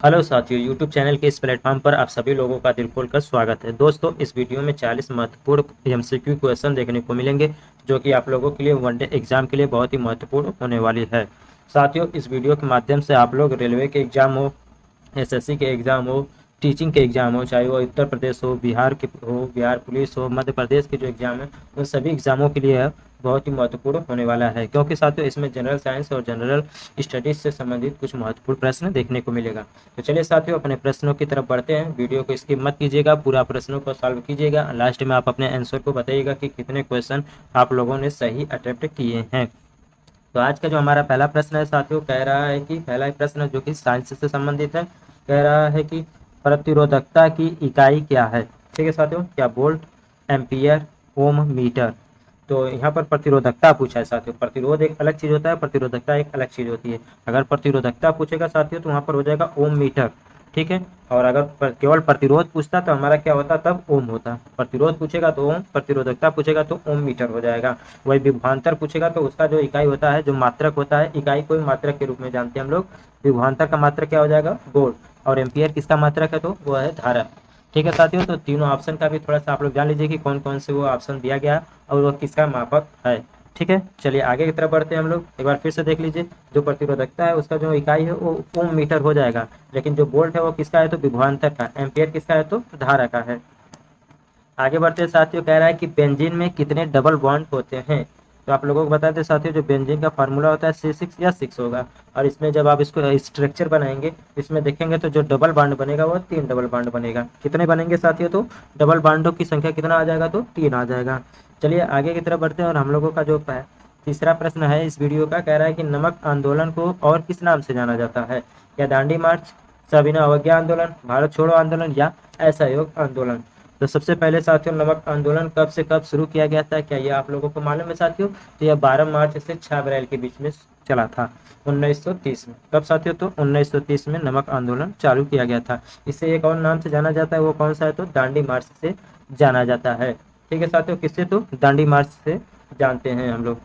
Hello साथियों, YouTube channel के इस प्लेटफॉर्म पर आप सभी लोगों का दिल खोलकर स्वागत है। दोस्तों, इस वीडियो में 40 महत्वपूर्ण एमसीक्यू क्वेश्चन देखने को मिलेंगे जो कि आप लोगों के लिए वनडे एग्जाम के लिए बहुत ही महत्वपूर्ण होने वाली है। साथियों, इस वीडियो के माध्यम से आप लोग रेलवे के एग्जाम हो, एसएससी के एग्ज़ाम हो, टीचिंग के एग्ज़ाम हो, चाहे वो उत्तर प्रदेश हो, बिहार के हो, बिहार पुलिस हो, मध्य प्रदेश के जो एग्ज़ाम है उन सभी एग्ज़ामों के लिए बहुत ही महत्वपूर्ण होने वाला है, क्योंकि साथियों इसमें जनरल साइंस और जनरल स्टडीज से संबंधित कुछ महत्वपूर्ण प्रश्न देखने को मिलेगा। तो चलिए साथियों, अपने प्रश्नों की तरफ बढ़ते हैं। वीडियो को स्किप मत कीजिएगा, पूरा प्रश्नों को सॉल्व कीजिएगा। लास्ट में आप अपने आंसर को बताइएगा कि कितने क्वेश्चन आप लोगों ने सही अटेम्प्ट किए हैं। तो आज का जो हमारा पहला प्रश्न है साथियों, कह रहा है कि पहला प्रश्न जो कि साइंस से संबंधित है, कह रहा है कि प्रतिरोधकता की इकाई क्या है। ठीक है साथियों, क्या वोल्ट, एम्पियर, ओम, मीटर। तो यहाँ पर प्रतिरोधकता पूछा है साथियों। प्रतिरोध एक अलग चीज होता है, प्रतिरोधकता एक अलग चीज होती है। अगर प्रतिरोधकता पूछेगा साथियों तो वहाँ पर हो जाएगा ओम मीटर। ठीक है, और अगर केवल प्रतिरोध पूछता तो हमारा क्या होता, तब ओम होता। प्रतिरोध पूछेगा तो ओम, प्रतिरोधकता पूछेगा तो ओम मीटर हो जाएगा। वही विभवांतर पूछेगा तो उसका जो इकाई होता है, जो मात्रक होता है, इकाई को मात्रक के रूप में जानते हैं हम लोग। विभवांतर का मात्रक क्या हो जाएगा, वोल्ट। और एम्पियर किसका मात्रक है, तो वो है धारा। ठीक है साथियों, तो तीनों ऑप्शन का भी थोड़ा सा आप लोग जान लीजिए कि कौन कौन से वो ऑप्शन दिया गया और वो किसका मापक है। ठीक है, चलिए आगे की तरफ बढ़ते हैं हम लोग। एक बार फिर से देख लीजिए, जो प्रतिरोधकता है उसका जो इकाई है वो ओम मीटर हो जाएगा, लेकिन जो वोल्ट है वो किसका है, तो विभवांतर का। एम्पियर किसका है, तो धारा का है। आगे बढ़ते साथियों, कह रहा है कि बेंजीन में कितने डबल बॉन्ड होते हैं। तो आप लोगों को बता दें साथियों, जो बेंजीन का फार्मूला होता है C6 या 6 होगा। और इसमें जब आप इसको स्ट्रक्चर बनाएंगे, इसमें देखेंगे तो जो डबल बॉन्ड बनेगा वो 3 डबल बॉन्ड बनेगा। कितने बनेंगे साथियों, तो डबल बॉन्डों की संख्या कितना आ जाएगा, तो 3 आ जाएगा। चलिए आगे की तरफ बढ़ते हैं, और हम लोगों का जो तीसरा प्रश्न है इस वीडियो का, कह रहा है कि नमक आंदोलन को और किस नाम से जाना जाता है। क्या दांडी मार्च, सविनय अवज्ञा आंदोलन, भारत छोड़ो आंदोलन, या असहयोग आंदोलन। तो सबसे पहले साथियों, नमक आंदोलन कब से कब शुरू किया गया था, क्या ये आप लोगों को मालूम है साथियों। तो यह 12 मार्च से 6 अप्रैल के बीच में चला था, 1930 में। कब साथियों, तो 1930 में नमक आंदोलन चालू किया गया था। इसे एक और नाम से जाना जाता है, वो कौन सा है, तो दांडी मार्च से जाना जाता है। ठीक है साथियों, किससे, तो दांडी मार्च से जानते हैं हम लोग।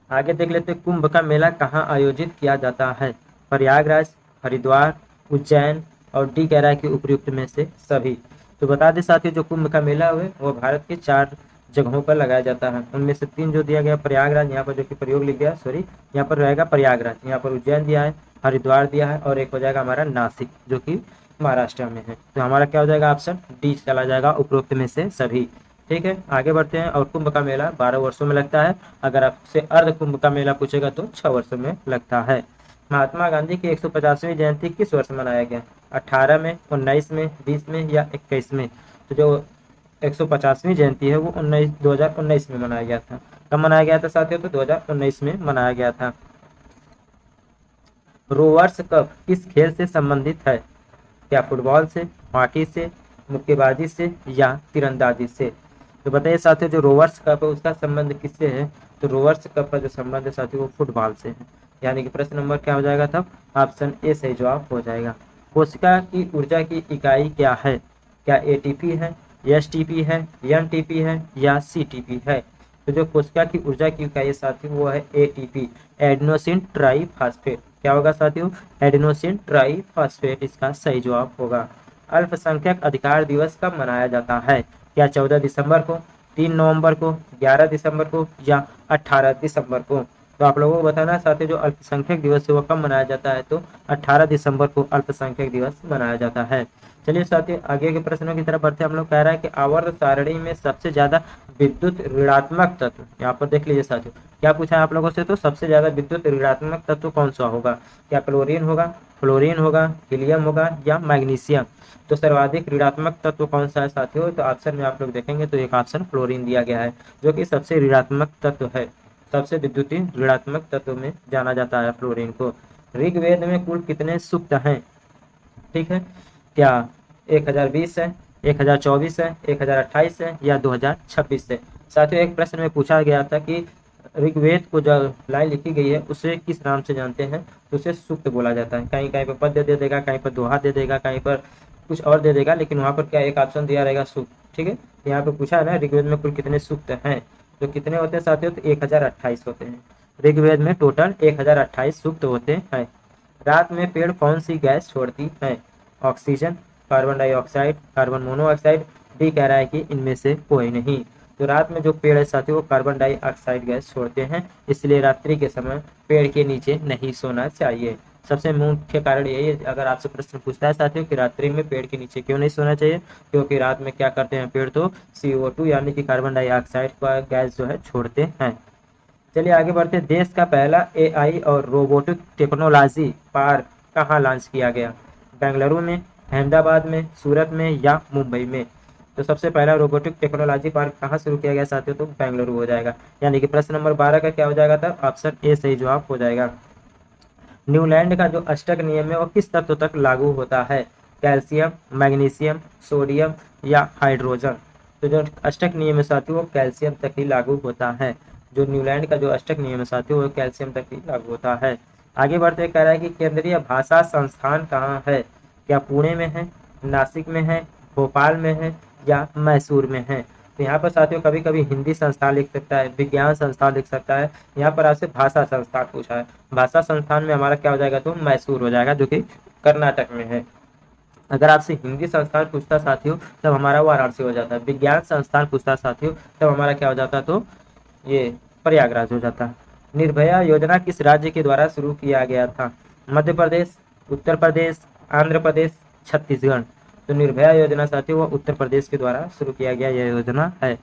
आगे देख लेते हैं, कुंभ का मेला कहाँ आयोजित किया जाता है। प्रयागराज, हरिद्वार, उज्जैन, और डी कह रहा है कि उपयुक्त में से सभी। तो बता दें साथियों, जो कुंभ का मेला है वो भारत के 4 जगहों पर लगाया जाता है। उनमें से 3 जो दिया गया, प्रयागराज, यहाँ पर जो कि प्रयोग लिख गया, सॉरी, यहाँ पर रहेगा प्रयागराज, यहाँ पर उज्जैन दिया है, हरिद्वार दिया है, और एक हो जाएगा हमारा नासिक, जो कि महाराष्ट्र में है। तो हमारा क्या हो जाएगा, ऑप्शन डी चला जाएगा, उपरोक्त में से सभी। ठीक है, आगे बढ़ते हैं। और कुंभ का मेला 12 वर्षों में लगता है। अगर आपसे अर्ध कुंभ का मेला पूछेगा तो 6 वर्षों में लगता है। महात्मा गांधी की 150वीं जयंती किस वर्ष मनाया गया, 18 में, 19 में, 20 में, या 21 में। तो जो 150वीं जयंती है वो 2019 में मनाया गया था। कब मनाया गया था साथियों, तो 2019 में मनाया गया था। रोवर्स कप किस खेल से संबंधित है। क्या फुटबॉल से, हॉकी से, मुक्केबाजी से, या तीरंदाजी से। तो बताइए साथियों, जो रोवर्स कप है उसका संबंध किससे है। तो रोवर्स कप का जो संबंध है साथियों वो फुटबॉल से है। यानी कि प्रश्न नंबर क्या हो जाएगा, तब ऑप्शन ए सही जवाब हो जाएगा। कोशिका की ऊर्जा की इकाई क्या है। क्या एटीपी है, एसटीपी है, एनटीपी है, या सीटीपी है। तो जो कोशिका की ऊर्जा की इकाई साथियों वो है एटीपी, एडेनोसिन ट्राईफॉस्फेट। क्या होगा साथियों, एडेनोसिन ट्राईफॉस्फेट इसका सही जवाब होगा। अल्पसंख्यक अधिकार दिवस कब मनाया जाता है। क्या 14 दिसंबर को, 3 नवंबर को, 11 दिसंबर को, या 18 दिसंबर को। तो आप लोगों को बताना है साथियों, जो अल्पसंख्यक दिवस है वो कब मनाया जाता है, तो 18 दिसंबर को अल्पसंख्यक दिवस मनाया जाता है। चलिए साथियों, आगे के प्रश्नों की तरफ बढ़ते हैं। हम लोग कह रहा है कि आवर्त सारणी में सबसे ज्यादा विद्युत ऋणात्मक तत्व, यहाँ पर देख लीजिए साथियों, क्या पूछा है आप लोगों से, तो सबसे ज्यादा विद्युत ऋणात्मक तत्व कौन सा होगा। क्या क्लोरीन होगा, फ्लोरीन होगा, हीलियम होगा, या मैग्नीशियम। तो सर्वाधिक ऋणात्मक तत्व कौन सा है साथियों, तो ऑप्शन में आप लोग देखेंगे तो एक ऑप्शन फ्लोरीन दिया गया है, जो कि सबसे ऋणात्मक तत्व है। सबसे विद्युतीय ऋणात्मक तत्व में जाना जाता है फ्लोरीन को। ऋग्वेद में कुल कितने सूक्त हैं। ठीक है, क्या 1020 है, 1024 है, 1028 है, या 2026 है। साथियों, एक प्रश्न में पूछा गया था कि ऋग्वेद को जो लाइन लिखी गई है उसे किस नाम से जानते हैं, तो उसे सूक्त बोला जाता है। कहीं कहीं पर पद्य दे देगा, कहीं पर दोहा दे देगा, कहीं पर कुछ और दे देगा, लेकिन वहाँ पर क्या एक ऑप्शन दिया रहेगा, सूक्त। ठीक है, यहाँ पे पूछा है ना, ऋग्वेद में कुल कितने सूक्त हैं, तो कितने होते हैं साथियों, तो 1028 होते हैं। ऋग्वेद में टोटल 1028 सूक्त होते हैं। रात में पेड़ कौन सी गैस छोड़ती है? Oxygen, carbon dioxide, carbon monoxide. D कह रहा है कि इनमें से कोई नहीं। तो रात में जो पेड़ है साथियों वो कार्बन डाइऑक्साइड गैस छोड़ते हैं, इसलिए रात्रि के समय पेड़ के नीचे नहीं सोना चाहिए। सबसे मुख्य कारण यही है, अगर आपसे प्रश्न पूछता है साथियों कि रात्रि में पेड़ के नीचे क्यों नहीं सोना चाहिए, क्योंकि रात में क्या करते हैं पेड़, तो CO2 यानी कि कार्बन डाइऑक्साइड का गैस जो है छोड़ते हैं। चलिए आगे बढ़ते हैं। देश का पहला AI और रोबोटिक टेक्नोलॉजी पार्क कहाँ लॉन्च किया गया? बेंगलुरु में, अहमदाबाद में, सूरत में या मुंबई में? तो सबसे पहला रोबोटिक टेक्नोलॉजी पार्क कहाँ शुरू किया गया साथियों? तो बेंगलुरु हो जाएगा। यानी कि प्रश्न नंबर 12 का क्या हो जाएगा तब? ऑप्शन ए सही जवाब हो जाएगा। न्यूलैंड का जो अष्टक नियम है वो किस तत्व तक लागू होता है? कैल्शियम, मैग्नीशियम, सोडियम या हाइड्रोजन? तो जो अष्टक नियम है साथियों वो कैल्शियम तक ही लागू होता है। जो न्यूलैंड का जो अष्टक नियम है साथियों वो कैल्शियम तक ही लागू होता है। आगे बढ़ते कह रहा है कि केंद्रीय भाषा संस्थान कहाँ है? क्या पुणे में है, नासिक में है, भोपाल में है या मैसूर में है? तो यहाँ पर साथियों कभी कभी हिंदी संस्थान लिख सकता है, विज्ञान संस्थान लिख सकता है, यहाँ पर आपसे भाषा संस्थान पूछा है। भाषा संस्थान में हमारा क्या हो जाएगा? तो मैसूर हो जाएगा, जो कि कर्नाटक में है। अगर आपसे हिंदी संस्थान पूछता साथियों तब हमारा वाराणसी हो जाता है। विज्ञान संस्थान पूछता साथियों तब हमारा क्या हो जाता? तो ये प्रयागराज हो जाता है। निर्भया योजना किस राज्य के द्वारा शुरू किया गया था? मध्य प्रदेश, उत्तर प्रदेश, आंध्र प्रदेश, छत्तीसगढ़? तो निर्भया योजना साथियों वो उत्तर प्रदेश के द्वारा शुरू किया गया यह योजना है।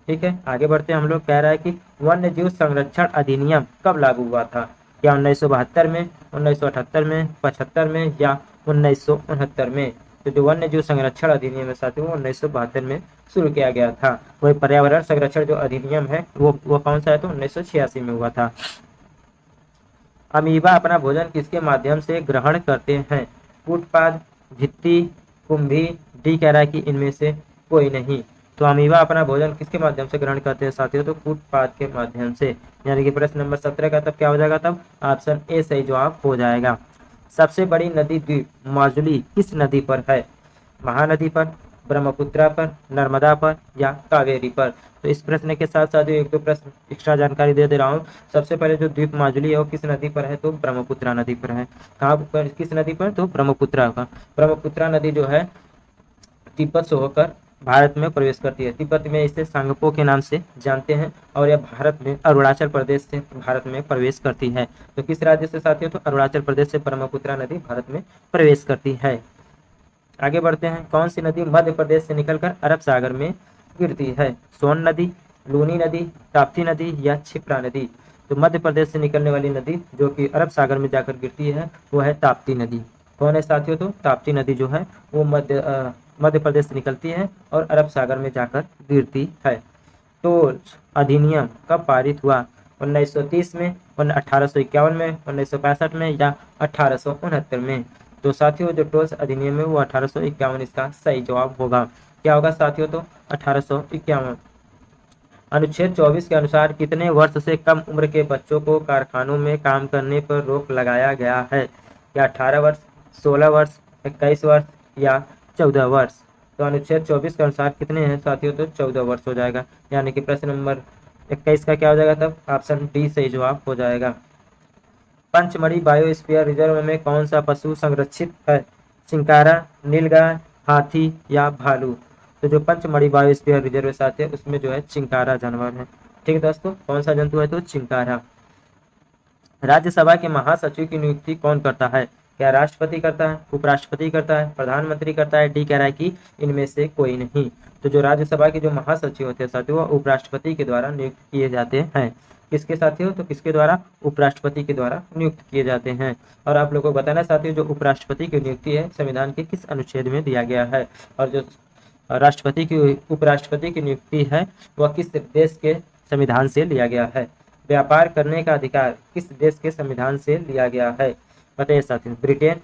ठीक है, आगे बढ़ते हैं। हम लोग कह रहा है कि वन्य जीव संरक्षण अधिनियम कब लागू हुआ था? क्या 1972 में, 1978 में, 75 में या 1969 में? तो जो वन्य जीव संरक्षण अधिनियम है साथियों वो 1972 में शुरू किया गया था। वही पर्यावरण संरक्षण जो अधिनियम है वो कौन सा है? तो 1986 में हुआ था। अमीबा अपना भोजन किसके माध्यम से ग्रहण करते हैं? कूटपाद, भित्ति, कुंभी? डी कह रहा है कि इनमें से कोई नहीं। तो अमीबा अपना भोजन किसके माध्यम से ग्रहण करते हैं साथियों? तो कूटपाद के माध्यम से। यानी कि प्रश्न नंबर 17 का तब क्या हो जाएगा? तब ऑप्शन ए सही जवाब हो जाएगा। सबसे बड़ी नदी द्वीप माजुली किस नदी पर है? महानदी पर, ब्रह्मपुत्रा पर, नर्मदा पर या कावेरी पर? तो इस प्रश्न के साथ साथ एक दो प्रश्न एक्स्ट्रा जानकारी दे रहा हूँ। सबसे पहले जो द्वीप माजुली है वो किस नदी पर है? तो ब्रह्मपुत्रा नदी पर है। कहाँ पर, किस नदी पर? तो ब्रह्मपुत्रा का। ब्रह्मपुत्रा नदी जो है तिब्बत से होकर भारत में प्रवेश करती है। तिब्बत में इसे सांगपो के नाम से जानते हैं और यह भारत में अरुणाचल प्रदेश से भारत में प्रवेश करती है। तो किस राज्य से साथियों? तो अरुणाचल प्रदेश से ब्रह्मपुत्रा नदी भारत में प्रवेश करती है। आगे बढ़ते हैं। कौन सी नदी मध्य प्रदेश से निकलकर अरब सागर में गिरती है? सोन नदी, लूनी नदी, ताप्ती नदी या क्षिप्रा नदी? तो मध्य प्रदेश से निकलने वाली नदी जो कि अरब सागर में जाकर गिरती है वो है ताप्ती नदी। कौन है साथियों? तो ताप्ती नदी जो है वो मध्य प्रदेश से निकलती है और अरब सागर में जाकर गिरती है। टोल अधिनियम कब पारित हुआ? 1930 में, 1851 में, 1965 में या 1869 में? तो साथियों जो टोल्स अधिनियम है वो 1851 इसका सही जवाब होगा। क्या होगा साथियों? तो 1851। अनुच्छेद 24 के अनुसार कितने वर्ष से कम उम्र के बच्चों को कारखानों में काम करने पर रोक लगाया गया है? क्या 18 वर्ष, 16 वर्ष, 21 वर्ष या 14 वर्ष? तो अनुच्छेद 24 के अनुसार कितने हैं साथियों? तो 14 वर्ष हो जाएगा। यानी कि प्रश्न नंबर 21 का क्या हो जाएगा? तब ऑप्शन डी सही जवाब हो जाएगा। पंचमढ़ी बायोस्फीयर रिजर्व में कौन सा पशु संरक्षित है? चिंकारा, नीलगाय, हाथी या भालू? तो जो पंचमढ़ी बायोस्फीयर रिजर्व साथ है उसमें जो है चिंकारा जानवर है। ठीक है दोस्तों, कौन सा जंतु है? तो चिंकारा। राज्यसभा के महासचिव की नियुक्ति कौन करता है? क्या राष्ट्रपति करता है, उपराष्ट्रपति करता है, प्रधानमंत्री करता है? डी कह रहा है कि इनमें से कोई नहीं। तो जो राज्यसभा के जो महासचिव होते हैं साथियों वो उपराष्ट्रपति के द्वारा नियुक्त किए जाते हैं। किसके साथियों? तो किसके द्वारा? उपराष्ट्रपति के द्वारा नियुक्त किए जाते हैं। और आप लोगों को बताना साथियों जो उपराष्ट्रपति की नियुक्ति है संविधान के किस अनुच्छेद में दिया गया है, और जो राष्ट्रपति की उपराष्ट्रपति की नियुक्ति है वह किस देश के संविधान से लिया गया है? व्यापार करने का अधिकार किस देश के संविधान से लिया गया है? बताइए साथियों। ब्रिटेन,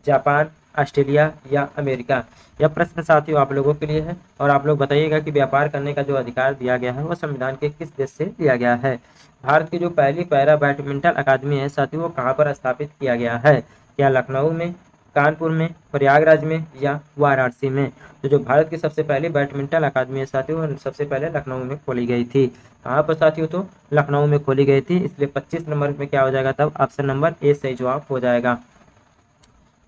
जापान, ऑस्ट्रेलिया या अमेरिका? यह प्रश्न साथियों आप लोगों के लिए है और आप लोग बताइएगा कि व्यापार करने का जो अधिकार दिया गया है वो संविधान के किस देश से लिया गया है? भारत की जो पहली पैरा बैडमिंटन अकादमी है साथियों वो कहाँ पर स्थापित किया गया है? क्या लखनऊ में, कानपुर में, प्रयागराज में या वाराणसी में? तो जो भारत की सबसे पहली बैडमिंटन अकादमी है साथियों वो सबसे पहले लखनऊ में खोली गई थी। कहाँ पर साथियों? तो लखनऊ में खोली गई थी, इसलिए 25 नंबर में क्या हो जाएगा? तब ऑप्शन नंबर ए सही जवाब हो जाएगा।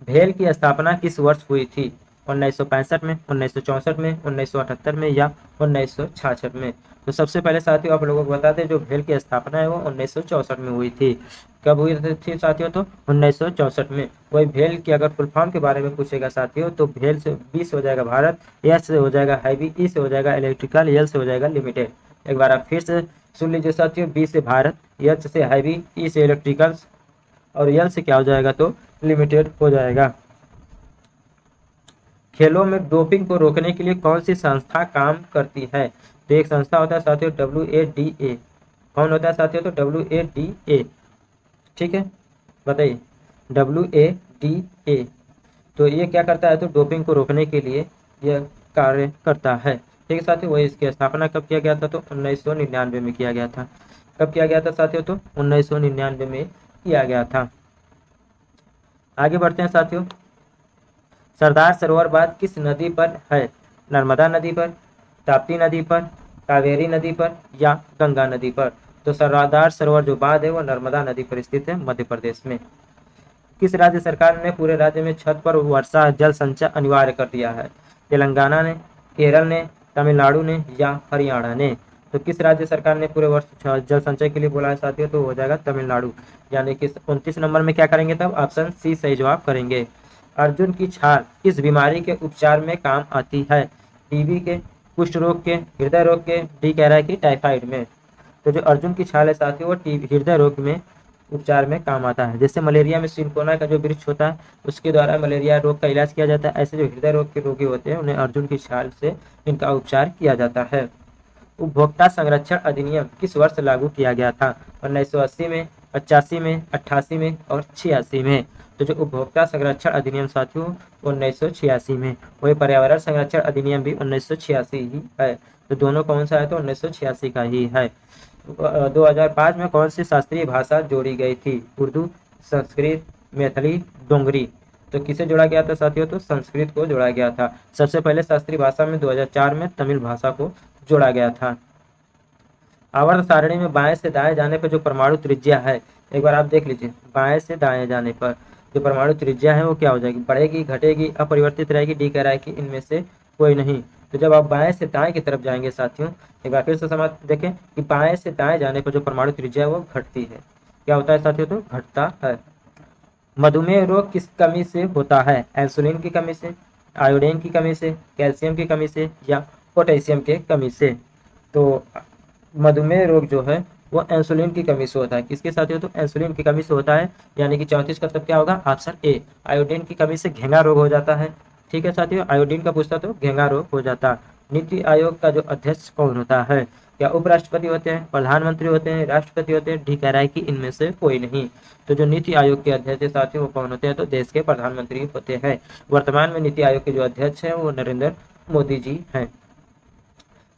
भेल की स्थापना किस वर्ष हुई थी? 1965 में, 1964 में, 1978 में या 1966 में? तो सबसे पहले साथियों आप लोगों को बता दें, जो भेल की स्थापना है वो 1964 में हुई थी। कब हुई थी साथियों? तो 1964 में। वही भेल की अगर फुल फॉर्म के बारे में पूछेगा साथियों, तो भेल से बी से हो जाएगा भारत, एस से हो जाएगा हैवी, ई से हो जाएगा इलेक्ट्रिकल, एल से हो जाएगा लिमिटेड। एक बार आप फिर से सुन लीजिए साथियों, बी से भारत, एच से हैवी, ई से इलेक्ट्रिकल और एल से क्या हो जाएगा? तो लिमिटेड हो जाएगा। खेलों में डोपिंग को रोकने के लिए कौन सी संस्था काम करती है? तो एक संस्था होता है साथियों WADA। कौन होता है साथियों? तो WADA। ठीक है, बताइए। WADA। तो ये क्या करता है? तो डोपिंग को रोकने के लिए यह कार्य करता है। ठीक है साथियों, वही इसकी स्थापना कब किया गया था? तो 1999 में किया गया था। कब किया गया था साथियों? तो 1999 में किया गया था। आगे बढ़ते हैं साथियों। सरदार सरोवर बांध किस नदी पर है? नर्मदा नदी पर, ताप्ती नदी पर, कावेरी नदी पर या गंगा नदी पर? तो सरदार सरोवर जो बांध है वो नर्मदा नदी पर स्थित है, मध्य प्रदेश में। किस राज्य सरकार ने पूरे राज्य में छत पर वर्षा जल संचय अनिवार्य कर दिया है? तेलंगाना ने, केरल ने, तमिलनाडु ने या हरियाणा ने? तो किस राज्य सरकार ने पूरे वर्ष जल संचय के लिए बोला है साथियों? तो हो जाएगा तमिलनाडु। यानी कि 29 नंबर में क्या करेंगे? तब ऑप्शन सी सही जवाब करेंगे। अर्जुन की छाल किस बीमारी के उपचार में काम आती है? टीबी के, कुष्ठ रोग के, हृदय रोग के, डी कह रहा है कि टाइफाइड में? तो जो अर्जुन की छाल है साथियों वो हृदय रोग में उपचार में काम आता है। जैसे मलेरिया में सिंकोना का जो वृक्ष होता है उसके द्वारा मलेरिया रोग का इलाज किया जाता है, ऐसे जो हृदय रोग के रोगी होते हैं उन्हें अर्जुन की छाल से इनका उपचार किया जाता है। उपभोक्ता संरक्षण अधिनियम किस वर्ष लागू किया गया था? 1980 में, 85 में, 88 में और 86 में? तो जो उपभोक्ता संरक्षण अधिनियम साथियों 1986 में। वही पर्यावरण संरक्षण अधिनियम भी 1986 ही है। तो दोनों कौन सा है? तो 1986 का ही है। 2005 में कौन सी शास्त्रीय भाषा जोड़ी गई थी? उर्दू, संस्कृत, मैथिली, डोंगरी? तो किसे जोड़ा गया था साथियों? तो संस्कृत को जोड़ा गया था। सबसे पहले शास्त्रीय भाषा में 2004 में तमिल भाषा को जोड़ा गया था। आवर्त सारणी में बाएं से दाएं जाने पर जो परमाणु त्रिज्या है, एक बार आप देख लीजिए, बाएं से दाएं जाने पर जो परमाणु त्रिज्या है वो क्या हो जाएगी? बढ़ेगी, घटेगी, अपरिवर्तित रहेगी? डी कह रहा है कि इनमें से कोई नहीं। तो जब आप बाएं से दाएं की तरफ जाएंगे साथियों, एक बार फिर से समझ देखें कि बाएं से दाएं जाने पर जो परमाणु त्रिज्या है वो घटती है। क्या होता है साथियों? तो घटता है। मधुमेह रोग किस कमी से होता है? इंसुलिन की कमी से, आयोडीन की कमी से, कैल्शियम की कमी से या पोटेशियम के कमी से? तो मधुमेह रोग जो है वो इंसुलिन की कमी से होता है। किसके साथियों? तो इंसुलिन की कमी से होता है। यानी कि 34 का तब क्या होगा? Option A. आयोडीन की कमी से घेंगा रोग हो जाता है। ठीक है साथियों, आयोडीन का पूछता तो घेंगा रोग हो जाता। नीति आयोग का जो अध्यक्ष कौन होता है? क्या उपराष्ट्रपति होते हैं, प्रधानमंत्री होते हैं, राष्ट्रपति होते हैं? डी कह रहा है कि इनमें से कोई नहीं। तो जो नीति आयोग के अध्यक्ष साथियों वो कौन होते हैं? तो देश के प्रधानमंत्री होते हैं। वर्तमान में नीति आयोग के जो अध्यक्ष हैं वो नरेंद्र मोदी जी हैं।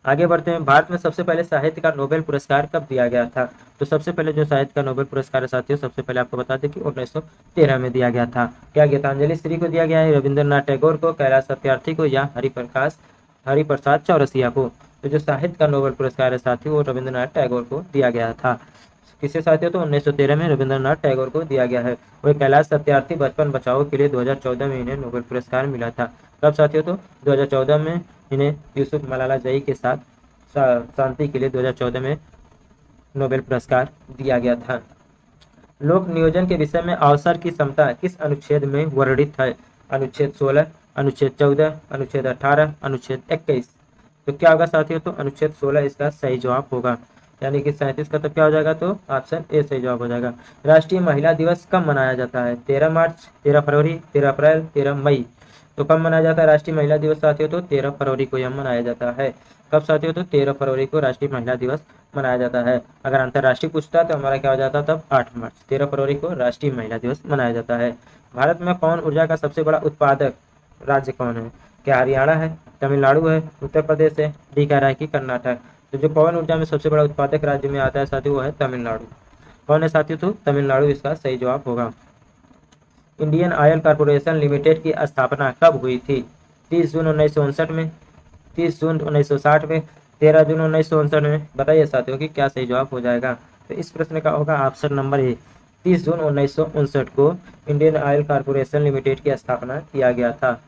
आगे बढ़ते हैं। भारत में सबसे पहले साहित्य का नोबेल पुरस्कार कब दिया गया था? तो सबसे पहले जो साहित्य का नोबेल पुरस्कार है साथियों, सबसे पहले आपको बता दें कि 1913 में दिया गया था। क्या गीतांजलि श्री को दिया गया है, रविंद्रनाथ टैगोर को, कैलाश सत्यार्थी को या हरिप्रसाद चौरसिया को? तो जो साहित्य का नोबेल पुरस्कार है साथियों वो रविंद्रनाथ टैगोर को दिया गया था। किसे साथियों? तो 1913 में रविंद्रनाथ टैगोर को दिया गया है। वही कैलाश सत्यार्थी बचपन बचाओ के लिए 2014 में इन्हें नोबेल पुरस्कार मिला था। कब साथियों? तो 2014 में इन्हें यूसुफ मलाला जई के साथ शांति के लिए 2014 में नोबेल पुरस्कार दिया गया था। लोक नियोजन के विषय में अवसर की समता किस अनुच्छेद में वर्णित है? अनुच्छेद 16, अनुच्छेद 14, अनुच्छेद 18, अनुच्छेद 21? तो क्या होगा साथियों? तो अनुच्छेद 16 इसका सही जवाब होगा। यानी कि 37 का तो क्या हो जाएगा? तो ऑप्शन ए सही जवाब हो जाएगा। राष्ट्रीय महिला दिवस कब मनाया जाता है? 13 मार्च, 13 फरवरी, 13 अप्रैल, 13 मई? तो कब मनाया जाता है राष्ट्रीय महिला दिवस साथियों? तो 13 फरवरी को यह मनाया जाता है। कब साथियों? तो 13 फरवरी को राष्ट्रीय महिला दिवस मनाया जाता है। अगर अंतर्राष्ट्रीय पूछता तो हमारा क्या हो जाता? तब 8 मार्च। 13 फरवरी को राष्ट्रीय महिला दिवस मनाया जाता है। भारत में पवन ऊर्जा का सबसे बड़ा उत्पादक राज्य कौन है? क्या हरियाणा है, तमिलनाडु है, उत्तर प्रदेश है? डी कह रहा है कि कर्नाटक। तो जो पवन ऊर्जा में सबसे बड़ा उत्पादक राज्य में आता है साथियों वो है तमिलनाडु। कौन है साथियों? तो तमिलनाडु इसका सही जवाब होगा। इंडियन ऑयल कॉर्पोरेशन लिमिटेड की स्थापना कब हुई थी? 30 जून 1959 में, 30 जून 1960 में, 13 जून 1959 में? बताइए साथियों कि क्या सही जवाब हो जाएगा? तो इस प्रश्न का होगा ऑप्शन नंबर ए, 30 जून 1959 को इंडियन ऑयल कॉरपोरेशन लिमिटेड की स्थापना किया गया था।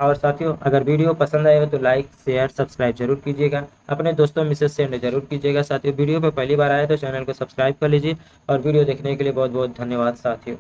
और साथियों, अगर वीडियो पसंद आए हो तो लाइक शेयर सब्सक्राइब जरूर कीजिएगा, अपने दोस्तों में से सेंड जरूर कीजिएगा। साथियों, वीडियो पर पहली बार आए तो चैनल को सब्सक्राइब कर लीजिए और वीडियो देखने के लिए बहुत बहुत धन्यवाद साथियों।